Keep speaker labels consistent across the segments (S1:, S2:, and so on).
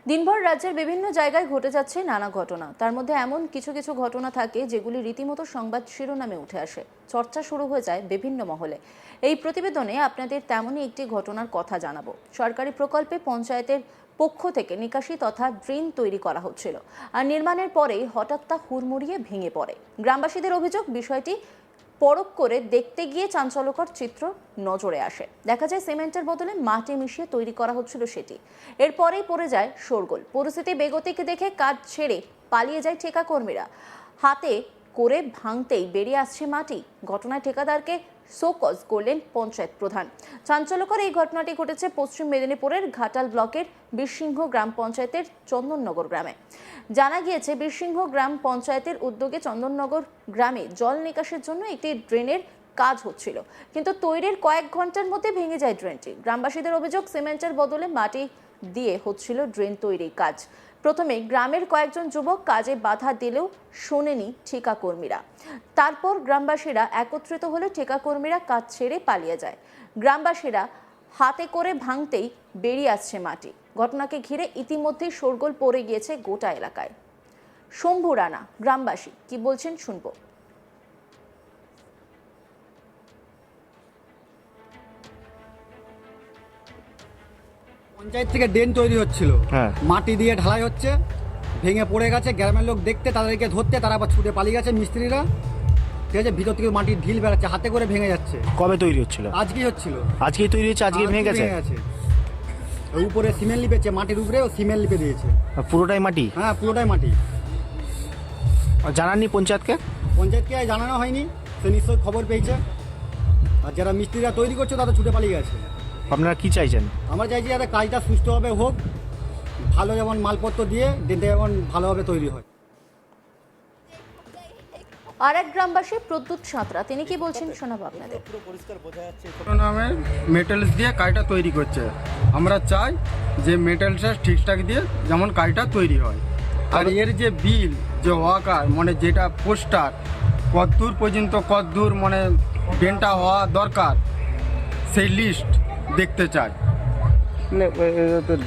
S1: দিনভর রাজ্যের বিভিন্ন জায়গায় ঘটে যাচ্ছে নানা ঘটনা। তার মধ্যে এমন কিছু কিছু ঘটনা থাকে যেগুলি রীতিমতো সংবাদ শিরোনামে উঠে আসে, চর্চা শুরু হয়ে যায় বিভিন্ন মহলে। এই প্রতিবেদনে আপনাদের তেমনই একটি ঘটনার কথা জানাবো। সরকারি প্রকল্পে পঞ্চায়েতের পক্ষ থেকে নিকাশি তথা ড্রেন তৈরি করা হচ্ছিল, আর নির্মাণের পরেই হঠাৎ তা হুড়মুড়িয়ে ভেঙে পড়ে। গ্রামবাসীদের অভিযোগ, বিষয়টি পরখ করে দেখতে গিয়ে চাঞ্চল্যকর চিত্র নজরে আসে। দেখা যায় সিমেন্টের বদলে মাটি মিশিয়ে তৈরি করা হচ্ছিল সেটি। এরপরেই পড়ে যায় শোরগোল। পরিস্থিতি বেগতিক দেখে কাজ ছেড়ে পালিয়ে যায় ঠিকাকর্মীরা। হাতে করে ভাঙতেই বেরিয়ে আসছে মাটি। ঘটনায় ঠিকাদারকে শোকজ করলেন পঞ্চায়েত প্রধান। চাঞ্চল্যকর এই ঘটনাটি ঘটেছে পশ্চিম মেদিনীপুরের ঘাটাল ব্লকের বীরসিংহ গ্রাম পঞ্চায়েতের চন্দননগর গ্রামে। জানা গিয়েছে, বীরসিংহ গ্রাম পঞ্চায়েতের উদ্যোগে চন্দননগর গ্রামে জল নিকাশের জন্য একটি ড্রেনের কাজ হচ্ছিল, কিন্তু তৈরির কয়েক ঘন্টার মধ্যে ভেঙে যায় ড্রেনটি। গ্রামবাসীদের অভিযোগ, সিমেন্টের বদলে মাটি দিয়ে হচ্ছিল ড্রেন তৈরির কাজ। প্রথমে গ্রামের কয়েকজন যুবক কাজে বাধা দিলেও শোনেনি ঠিকাকর্মীরা। তারপর গ্রামবাসীরা একত্রিত হলে ঠিকাকর্মীরা কাজ ছেড়ে পালিয়ে যায়। গ্রামবাসীরা হাতে করে ভাঙতেই বেরিয়ে আসছে মাটি। ঘটনাকে ঘিরে ইতিমধ্যেই শোরগোল পড়ে গিয়েছে গোটা এলাকায়। শম্ভু রানা গ্রামবাসী কি বলছেন শুনবো।
S2: পঞ্চায়েত থেকে ড্রেন তৈরি হচ্ছিল, মাটি দিয়ে ঢালাই হচ্ছে, ভেঙে পড়ে গেছে। গ্রামের লোক দেখতে, তাদেরকে ধরতে তারা আবার ছুটে পালিয়ে গেছে মিস্ত্রিরা। ঠিক আছে, ভিতর থেকে মাটির ঢিল বেড়াচ্ছে, হাতে করে ভেঙে যাচ্ছে।
S3: কবে তৈরি হচ্ছিল?
S2: আজকেই হচ্ছিল,
S3: আজকেই তৈরি হচ্ছে, আজকে ভেঙে গেছে।
S2: উপরে সিমেন্ট লিপেছে, মাটির উপরে সিমেন্ট লিপে দিয়েছে।
S3: পুরোটাই মাটি?
S2: হ্যাঁ, পুরোটাই মাটি।
S3: জানাননি পঞ্চায়েতকে?
S2: পঞ্চায়েতকে জানানো হয়নি, সে নিশ্চয়ই খবর পেয়েছে। আর যারা মিস্ত্রিরা তৈরি করছে তারা ছুটে পালিয়ে গেছে।
S3: আপনারা কি চাইছেন?
S2: আমরা চাইছি যাতে কাজটা সুষ্ঠুভাবে হোক, ভালো যেমন মালপত্র দিয়ে ড্রেনটা যেমন ভালোভাবে তৈরি হয়।
S1: আর এক গ্রামবাসী প্রদ্যুৎ সাঁতরা, তিনি কি বলছেন শোনাবো আপনাদের।
S4: নামে মেটেলস দিয়ে কাজটা তৈরি করছে। আমরা চাই যে মেটেলসটা ঠিকঠাক দিয়ে যেমন কাজটা তৈরি হয়। আর এর যে বিল, যে ওয়াকার মানে যেটা পোস্টার, কতদূর পর্যন্ত কতদূর মানে ড্রেনটা হওয়া দরকার, সেই লিস্ট দেখতে চাই।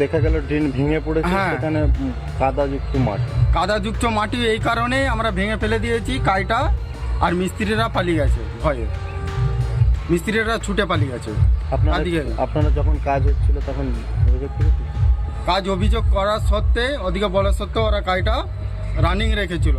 S5: দেখা গেল ড্রেন ভেঙে পড়েছে,
S4: হ্যাঁ।
S5: সেখানে কাদাযুক্ত মাটি।
S4: কাদাযুক্ত মাটি, এই কারণেই আমরা ভেঙে ফেলে দিয়েছি কাজটা। আর মিস্ত্রিরা পালিয়ে গেছে ভয়ে, মিস্ত্রিরা ছুটে পালিয়ে গেছে।
S5: আপনারা যখন কাজ হচ্ছিল তখন অভিযোগ করেছেন?
S4: অভিযোগ করা সত্ত্বে, ওদিকে বলা সত্ত্বেও ওরা কাজটা রানিং রেখেছিল।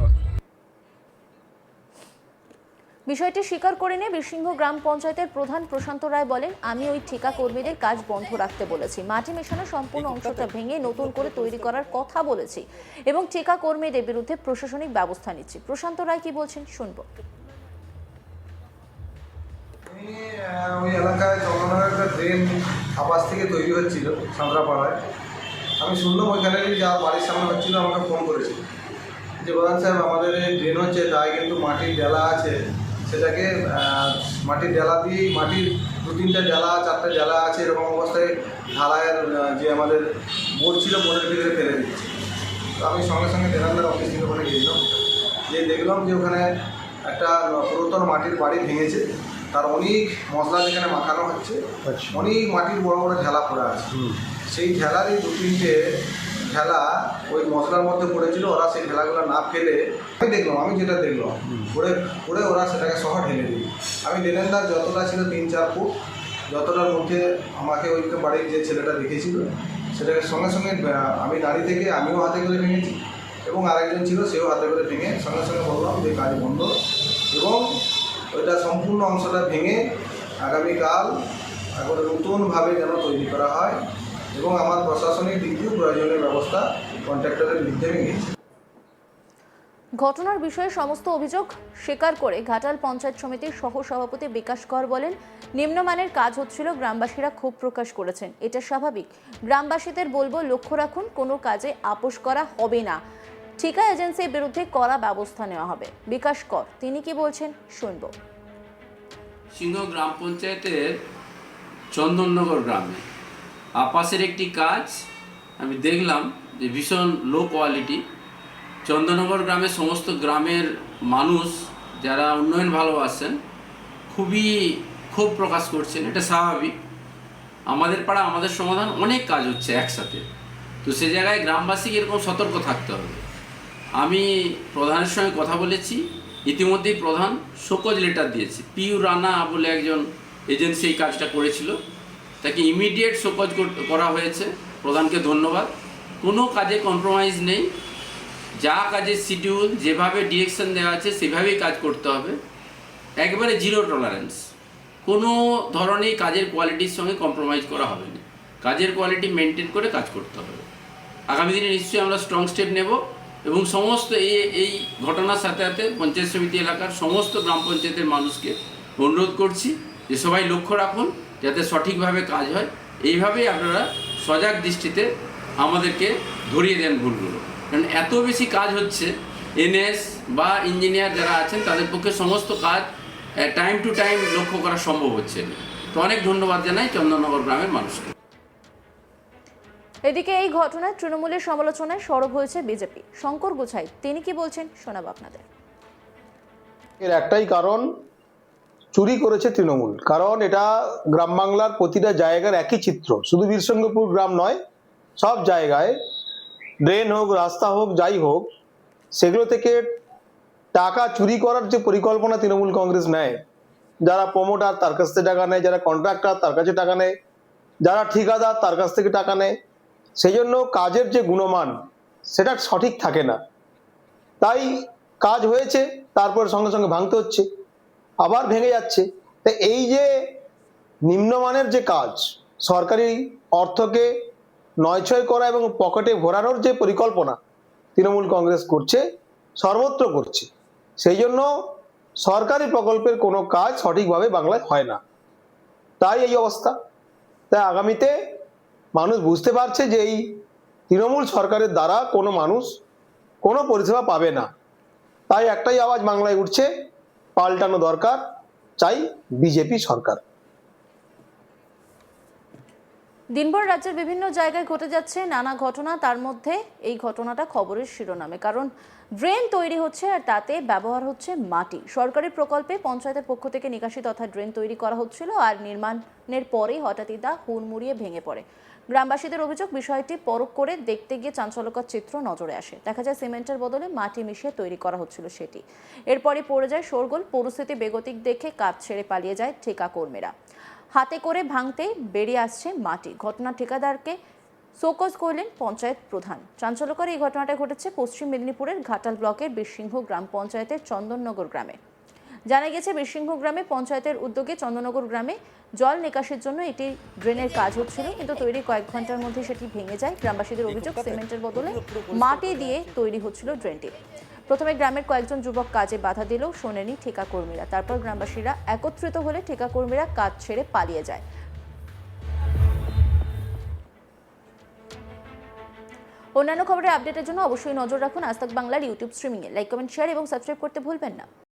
S1: বিষয়টি স্বীকার করে নিয়ে বীরসিংহ গ্রাম পঞ্চায়েতের প্রধান প্রশান্ত রায় বলেন, আমি ওই ঠিকা কর্মীদের কাজ বন্ধ রাখতে বলেছি। মাটি মেশানো সম্পূর্ণ অংশটা ভেঙে নতুন করে তৈরি করার কথা বলেছি এবং ঠিকা কর্মীদের বিরুদ্ধে প্রশাসনিক ব্যবস্থা নিচ্ছি। প্রশান্ত রায় কি বলছেন শুনবো।
S6: ওই এলাকায় চন্দননগর একটা ড্রেন আবাস থেকে তৈরি হচ্ছিল সাঁতরাপাড়ায়। আমি শুনলাম ওইখানে যার বাড়ির সামনে হচ্ছিল আমাকে ফোন করেছিল যে প্রধান সাহেব, আমাদের এই ড্রেন হচ্ছে, তাই কিন্তু মাটির ডেলা আছে, সেটাকে মাটির ডেলা দিয়েই, মাটির 2-3টে ডেলা 4টে ডেলা আছে, এরকম অবস্থায় ঢালাইয়ের যে আমাদের বোর্ড ছিল, বোর্ডের ভিতরে ফেলে দিচ্ছে। তো আমি সঙ্গে সঙ্গে ডেলারদার অফিস থেকে ওখানে গেছিলাম, যে দেখলাম যে ওখানে একটা পুরাতন মাটির বাড়ি ভেঙেছে, তার অনেক মশলা যেখানে মাখানো হচ্ছে, অনেক মাটির বড় বড় ঢেলা পড়ে আছে। সেই ঢেলারই 2-3টে ঢেলা ওই মশলার মধ্যে পড়েছিল। ওরা সেই ঢেলাগুলো না ফেলে, আমি যেটা দেখলাম পড়ে ওরা সেটাকে সহ ঢেলে দিই। আমি ড্রেনটার যতটা ছিল 3-4 ফুট, যতটার মধ্যে আমাকে ওই বাড়ির যে ছেলেটা দেখেছিল, সেটাকে সঙ্গে সঙ্গে আমি দাঁড়িয়ে থেকে আমিও হাতে করে ভেঙেছি এবং আরেকজন ছিল, সেও হাতে করে ভেঙে সঙ্গে সঙ্গে বললাম যে কাজ বন্ধ, এবং ওইটা সম্পূর্ণ অংশটা ভেঙে আগামীকাল একবারে নতুনভাবে যেন তৈরি করা হয়, এবং আমার প্রশাসনিক দিক দিয়ে প্রয়োজনীয় ব্যবস্থা কন্ট্রাক্টরের বিরুদ্ধে নিয়েছি।
S1: ঘটনার বিষয়ে সমস্ত অভিযোগ স্বীকার করে ঘাটাল পঞ্চায়েত সমিতির সহ সভাপতি বিকাশ কর বলেন, নিম্নমানের কাজ হচ্ছিল, গ্রামবাসীরা ক্ষোভ প্রকাশ করেছেন। এটা স্বাভাবিক। গ্রামবাসীদের বলবো, লক্ষ্য রাখুন, কোনো কাজে আপোষ করা হবে না। ঠিকা এজেন্সির বিরুদ্ধে কড়া ব্যবস্থা নেওয়া হবে। বিকাশ কর তিনি কি বলছেন শুনবো।
S7: সিংহ গ্রাম পঞ্চায়েতের চন্দননগর গ্রামে আপাসের একটি কাজ আমি দেখলাম যে ভীষণ লো কোয়ালিটি। চন্দননগর গ্রামের সমস্ত গ্রামের মানুষ যারা উন্নয়ন ভালোবাসেন খুবই ক্ষোভ প্রকাশ করছেন। এটা স্বাভাবিক। আমাদের পাড়া আমাদের সমাধান, অনেক কাজ হচ্ছে একসাথে। তো সে জায়গায় গ্রামবাসীকে এরকম সতর্ক থাকতে হবে। আমি প্রধানের সঙ্গে কথা বলেছি, ইতিমধ্যেই প্রধান শোকজ লেটার দিয়েছে। পিউ রানা বলে একজন এজেন্সি এই কাজটা করেছিল, তাকে ইমিডিয়েট শোকজ করা হয়েছে। প্রধানকে ধন্যবাদ। কোনো কাজে কম্প্রোমাইজ নেই, যা কাজের শিডিউল যেভাবে ডিরেকশন দেওয়া আছে সেভাবেই কাজ করতে হবে। একবারে জিরো টলারেন্স, কোনো ধরনের কাজের কোয়ালিটির সঙ্গে কম্প্রোমাইজ করা হবে না। কাজের কোয়ালিটি মেনটেন করে কাজ করতে হবে। আগামী দিনে নিশ্চয়ই আমরা স্ট্রং স্টেপ নেব এবং সমস্ত এই ঘটনার সাথে সাথে পঞ্চায়েত সমিতি এলাকার সমস্ত গ্রাম পঞ্চায়েতের মানুষকে অনুরোধ করছি যে সবাই লক্ষ্য রাখুন যাতে সঠিকভাবে কাজ হয়। এইভাবেই আপনারা সজাগ দৃষ্টিতে আমাদেরকে ধরিয়ে দেন ভুলগুলো, কারণ এত বেশি কাজ হচ্ছে, এনএস বা ইঞ্জিনিয়ার যারা আছেন তাদের পক্ষে সমস্ত কাজ টাইম টু টাইম লক্ষ্য করা সম্ভব হচ্ছে না। তো অনেক ধন্যবাদ জানাই চন্দননগর গ্রামের মানুষকে।
S1: এদিকে এই ঘটনায় তৃণমূলের সমালোচনায় সরব হয়েছে বিজেপি। শঙ্কর গোছাই তিনি কি বলছেন শোনাবো আপনাদের।
S8: এর একটাই কারণ, চুরি করেছে তৃণমূল। কারণ এটা গ্রাম বাংলার প্রতিটা জায়গার একই চিত্র, শুধু বীরসিংহপুর গ্রাম নয়, সব জায়গায় ড্রেন হোক, রাস্তা হোক, যাই হোক, সেগুলো থেকে টাকা চুরি করার যে পরিকল্পনা তৃণমূল কংগ্রেস নেয়, যারা প্রমোটার তার কাছ থেকে টাকা নেয়, যারা কন্ট্রাক্টর তার কাছে টাকা নেয়, যারা ঠিকাদার তার কাছ থেকে টাকা নেয়, সেই জন্য কাজের যে গুণমান সেটা সঠিক থাকে না। তাই কাজ হয়েছে, তারপর সঙ্গে সঙ্গে ভাঙতে হচ্ছে, আবার ভেঙে যাচ্ছে। তাই এই যে নিম্নমানের যে কাজ, সরকারি অর্থকে নয়ছয় করা এবং পকেটে ভরানোর যে পরিকল্পনা তৃণমূল কংগ্রেস করছে, সর্বত্র করছে, সেই জন্য সরকারি প্রকল্পের কোনো কাজ সঠিকভাবে বাংলায় হয় না। তাই এই অবস্থা। তাই আগামীতে মানুষ বুঝতে পারছে যে এই তৃণমূল সরকারের দ্বারা কোনো মানুষ কোনো পরিষেবা পাবে না। তাই একটাই আওয়াজ বাংলায় উঠছে, পাল্টানো দরকার, চাই বিজেপি সরকার।
S1: দিনভর রাজ্যের বিভিন্ন জায়গায় ঘটে যাচ্ছে নানা ঘটনা, তার মধ্যে এই ঘটনাটা খবরের শিরোনামে, কারণ ড্রেন তৈরি হচ্ছে আর তাতে ব্যবহার হচ্ছে মাটি। সরকারি প্রকল্পে পঞ্চায়েতের পক্ষ থেকে নিকাশি তথা ড্রেন তৈরি করা হচ্ছিল, আর নির্মাণের পরেই হঠাৎই তা হুড়মুড়িয়ে ভেঙে পড়ে। গ্রামবাসীদের অভিযোগ, বিষয়টি পরখ করে দেখতে গিয়ে চাঞ্চল্যকর চিত্র নজরে আসে। দেখা যায় সিমেন্টের বদলে মাটি মিশিয়ে তৈরি করা হচ্ছিল সেটি। এরপরই পড়ে যায় শোরগোল। পরিস্থিতি বেগতিক দেখে কাজ ছেড়ে পালিয়ে যায় ঠিকা কর্মীরা। হাতে করে ভাঙতে বেরিয়ে আসছে মাটি। ঘটনা ঠিকাদারকে শোকজ করলেন পঞ্চায়েত প্রধান। চাঞ্চল্যকর এই ঘটনাটা ঘটেছে পশ্চিম মেদিনীপুরের ঘাটাল ব্লকের বীরসিংহ গ্রাম পঞ্চায়েতের চন্দননগর গ্রামে। জানা গেছে, বীরসিংহ গ্রামে পঞ্চায়েতের উদ্যোগে চন্দননগর গ্রামে জল নিকাশের জন্য এটি ড্রেনের কাজ হচ্ছিল, কিন্তু তৈরি কয়েক ঘন্টার মধ্যে সেটি ভেঙে যায়। গ্রামবাসীদের অভিযোগ, সিমেন্টের বদলে মাটি দিয়ে তৈরি হচ্ছিল ড্রেনটি। প্রথমে গ্রামের কয়েকজন যুবক কাজে বাধা দিলেও শোনেনি ঠিকা কর্মীরা। তারপর গ্রামবাসীরা একত্রিত হলে ঠিকা কর্মীরা কাজ ছেড়ে পালিয়ে যায়। অন্যান্য খবরের আপডেটের জন্য অবশ্যই নজর রাখুন আজ তাক বাংলার ইউটিউব স্ট্রিমিংয়ে। লাইক, কমেন্ট, শেয়ার এবং সাবস্ক্রাইব করতে ভুলবেন না।